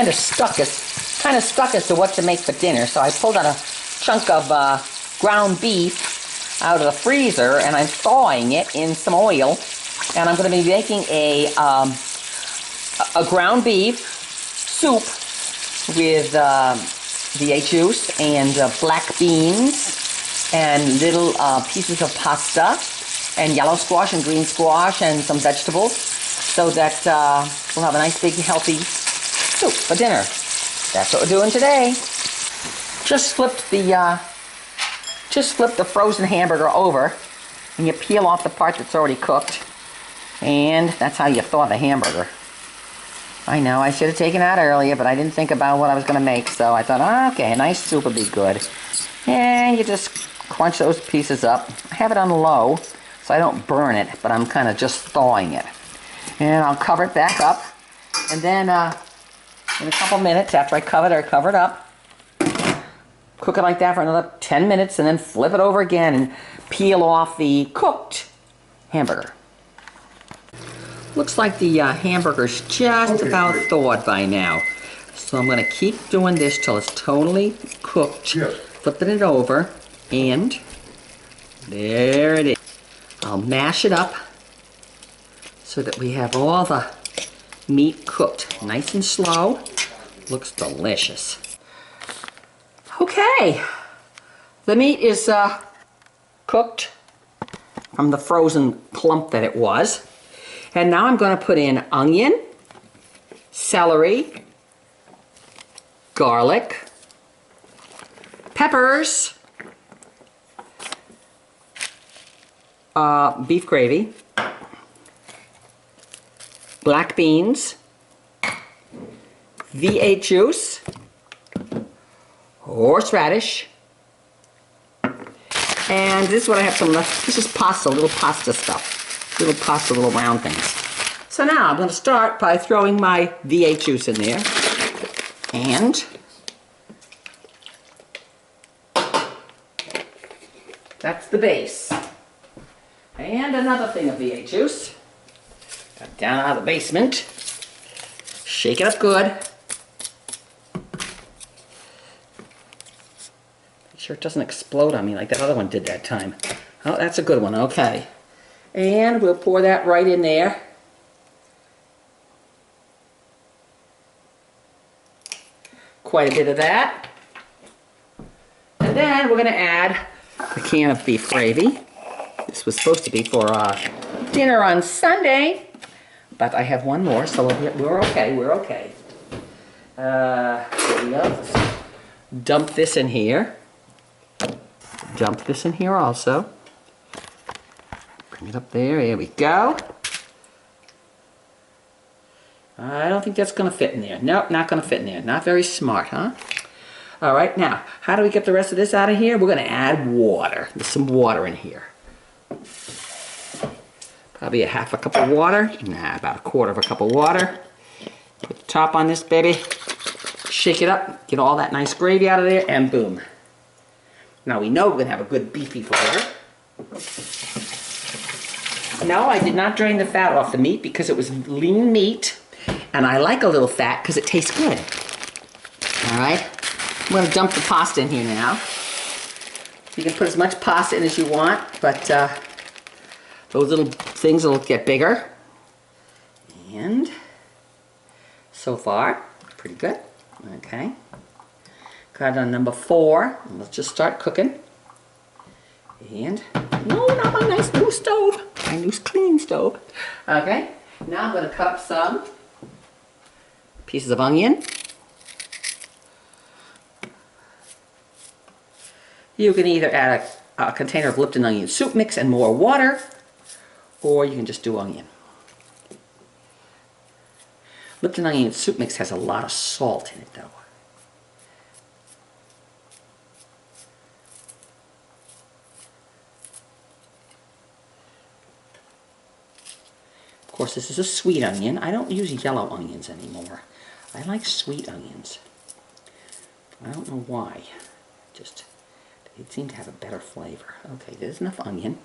Kind of stuck as to what to make for dinner, so I pulled out a chunk of ground beef out of the freezer, and I'm thawing it in some oil, and I'm going to be making a ground beef soup with V8 juice and black beans and little pieces of pasta and yellow squash and green squash and some vegetables, so that we'll have a nice big healthy soup for dinner. That's what we're doing today. Just flip the frozen hamburger over, and you peel off the part that's already cooked, and that's how you thaw the hamburger. I know I should have taken it out earlier, but I didn't think about what I was going to make, so I thought, oh, okay, a nice soup would be good. And you just crunch those pieces up. I have it on low, so I don't burn it, but I'm kind of just thawing it. And I'll cover it back up, and then in a couple minutes after I cover it up, cook it like that for another 10 minutes, and then flip it over again and peel off the cooked hamburger. Looks like the hamburger's just about thawed by now. So I'm going to keep doing this till it's totally cooked. Yes. Flipping it over, and there it is. I'll mash it up so that we have all the meat cooked nice and slow. Looks delicious. Okay, the meat is cooked from the frozen clump that it was. And now I'm going to put in onion, celery, garlic, peppers, beef gravy, black beans, V8 juice, horseradish, and this is what I have some left. This is pasta, little pasta stuff, little round things. So now I'm going to start by throwing my V8 juice in there, and that's the base. And another thing of V8 juice. Got down out of the basement. Shake it up good. Make sure it doesn't explode on me like that other one did that time. Oh, that's a good one. Okay. And we'll pour that right in there. Quite a bit of that. And then we're going to add a can of beef gravy. This was supposed to be for dinner on Sunday, but I have one more, so we're okay. We're okay. Here we go. Dump this in here. Dump this in here also. Bring it up there. There we go. I don't think that's going to fit in there. Nope, not going to fit in there. Not very smart, huh? All right, now, how do we get the rest of this out of here? We're going to add water. There's some water in here. Probably a half a cup of water. Nah, about a quarter of a cup of water. Put the top on this baby. Shake it up. Get all that nice gravy out of there, and boom. Now we know we're going to have a good beefy flavor. No, I did not drain the fat off the meat because it was lean meat. And I like a little fat because it tastes good. All right. I'm going to dump the pasta in here now. You can put as much pasta in as you want, but those little things will get bigger. And so far, pretty good. Okay. Got it on number 4. Let's just start cooking. And, no, not my nice new stove. My new clean stove. Okay. Now I'm going to cut up some pieces of onion. You can either add a container of Lipton onion soup mix and more water, or you can just do onion. Lipton onion soup mix has a lot of salt in it, though. Of course, this is a sweet onion. I don't use yellow onions anymore. I like sweet onions. I don't know why. Just, they seem to have a better flavor. Okay, there's enough onion.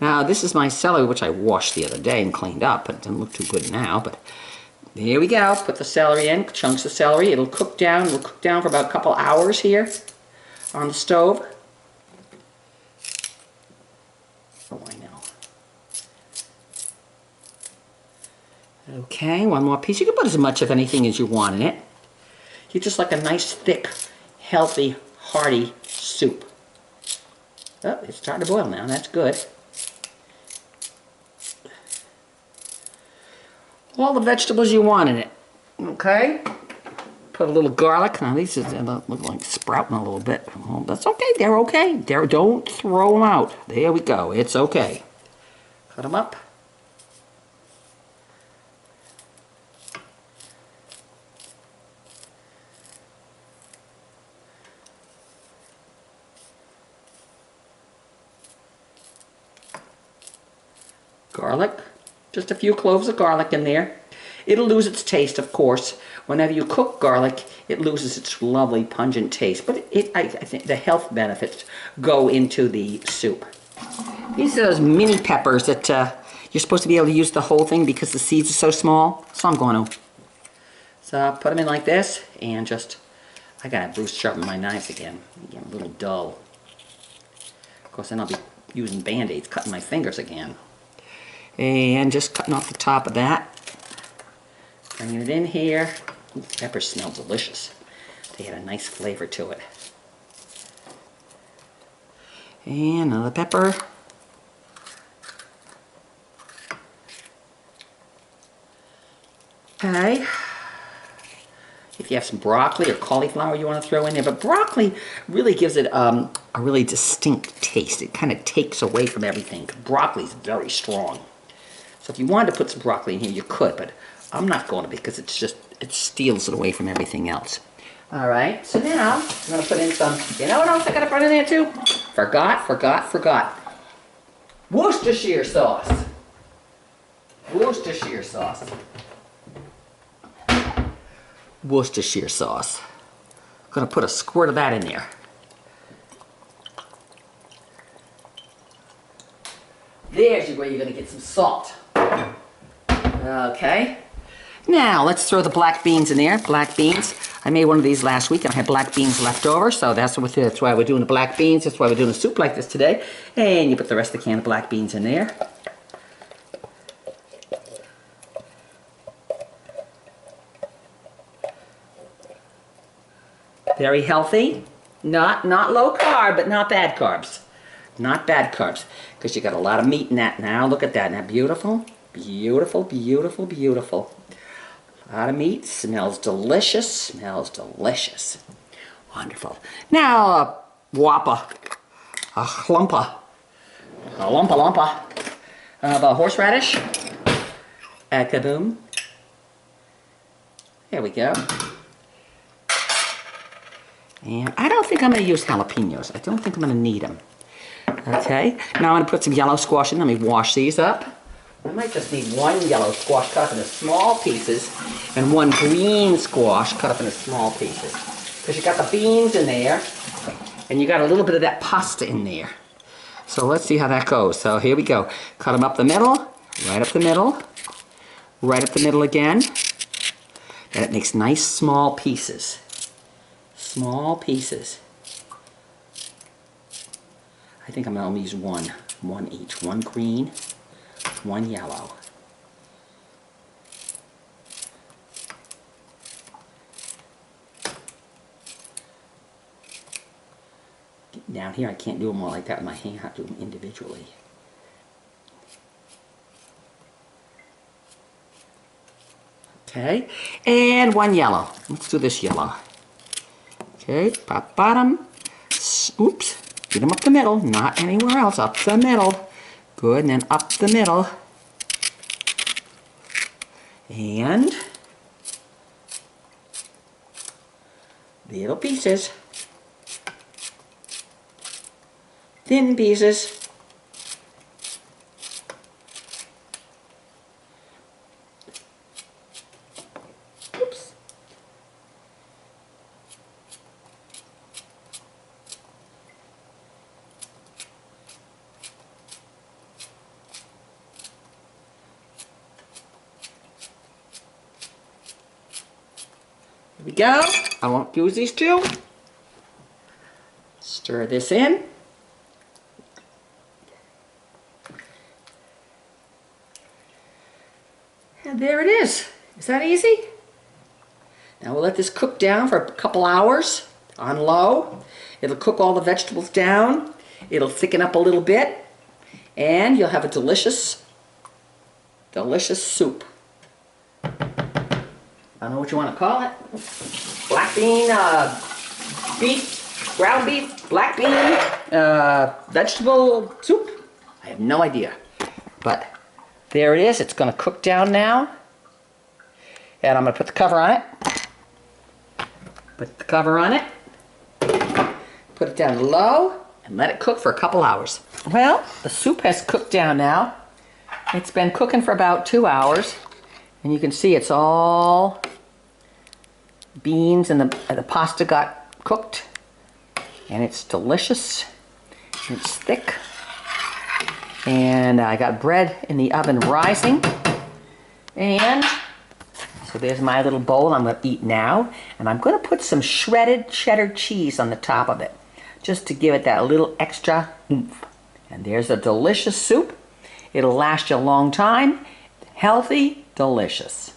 Now, this is my celery, which I washed the other day and cleaned up, but it doesn't look too good now. But There we go. Put the celery in, chunks of celery. It'll cook down. It'll cook down for about a couple hours here on the stove. Oh, I know. Okay, one more piece. You can put as much of anything as you want in it. You just like a nice, thick, healthy, hearty soup. Oh, it's starting to boil now. That's good. All the vegetables you want in it. Okay? Put a little garlic. Now these look like sprouting a little bit. Well, that's okay. They're okay. Don't throw them out. There we go. It's okay. Cut them up. Garlic. Just a few cloves of garlic in there. It'll lose its taste, of course. Whenever you cook garlic, it loses its lovely pungent taste. But I think the health benefits go into the soup. These are those mini peppers that you're supposed to be able to use the whole thing because the seeds are so small. So I'm going to. So put them in like this and just, I gotta Bruce sharpen my knives again. I'm getting a little dull. Of course, then I'll be using Band-Aids, cutting my fingers again. And just cutting off the top of that. Bringing it in here. Ooh, peppers smell delicious. They had a nice flavor to it. And another pepper. Okay. If you have some broccoli or cauliflower you want to throw in there, but broccoli really gives it a really distinct taste. It kind of takes away from everything. Broccoli is very strong. So if you wanted to put some broccoli in here, you could, but I'm not going to because it steals it away from everything else. All right, so now I'm going to put in some, you know what else I got to put in there too? Forgot. Worcestershire sauce. Worcestershire sauce. Worcestershire sauce. I'm going to put a squirt of that in there. There's where you're going to get some salt. Okay. Now, let's throw the black beans in there. Black beans. I made one of these last week and I had black beans left over, so that's why we're doing the black beans. That's why we're doing a soup like this today. And you put the rest of the can of black beans in there. Very healthy. Not low carb, but not bad carbs. Not bad carbs. Because you got a lot of meat in that now. Look at that. Isn't that beautiful? Beautiful, beautiful, beautiful. A lot of meat. Smells delicious. Smells delicious. Wonderful. Now a whopper. A lumpa of horseradish. Kaboom. There we go. And I don't think I'm going to use jalapenos. I don't think I'm going to need them. Okay, now I'm going to put some yellow squash in. Let me wash these up. I might just need one yellow squash cut up into small pieces and one green squash cut up into small pieces. Because you got the beans in there and you got a little bit of that pasta in there. So let's see how that goes. So here we go. Cut them up the middle, right up the middle, right up the middle again. And it makes nice small pieces. Small pieces. I think I'm going to use one each. One green, one yellow. Down here I can't do them all like that with my hand. I have to do them individually. Okay, and one yellow. Let's do this yellow. Okay, pop bottom. Oops. Get them up the middle, not anywhere else. Up the middle. Good, and then up the middle. And little pieces. Thin pieces. Oops. we go. I won't use these two. Stir this in. And there it is. Is that easy? Now we'll let this cook down for a couple hours on low. It'll cook all the vegetables down. It'll thicken up a little bit. And you'll have a delicious, delicious soup. I don't know what you want to call it. Black bean, beef, ground beef, black bean, vegetable soup. I have no idea. But there it is. It's going to cook down now. And I'm going to put the cover on it. Put the cover on it. Put it down low and let it cook for a couple hours. Well, the soup has cooked down now. It's been cooking for about 2 hours. And you can see it's all beans and the pasta got cooked. And it's delicious. It's thick. And I got bread in the oven rising. And so there's my little bowl I'm going to eat now. And I'm going to put some shredded cheddar cheese on the top of it, just to give it that little extra oomph. And there's a delicious soup. It'll last you a long time. Healthy, delicious.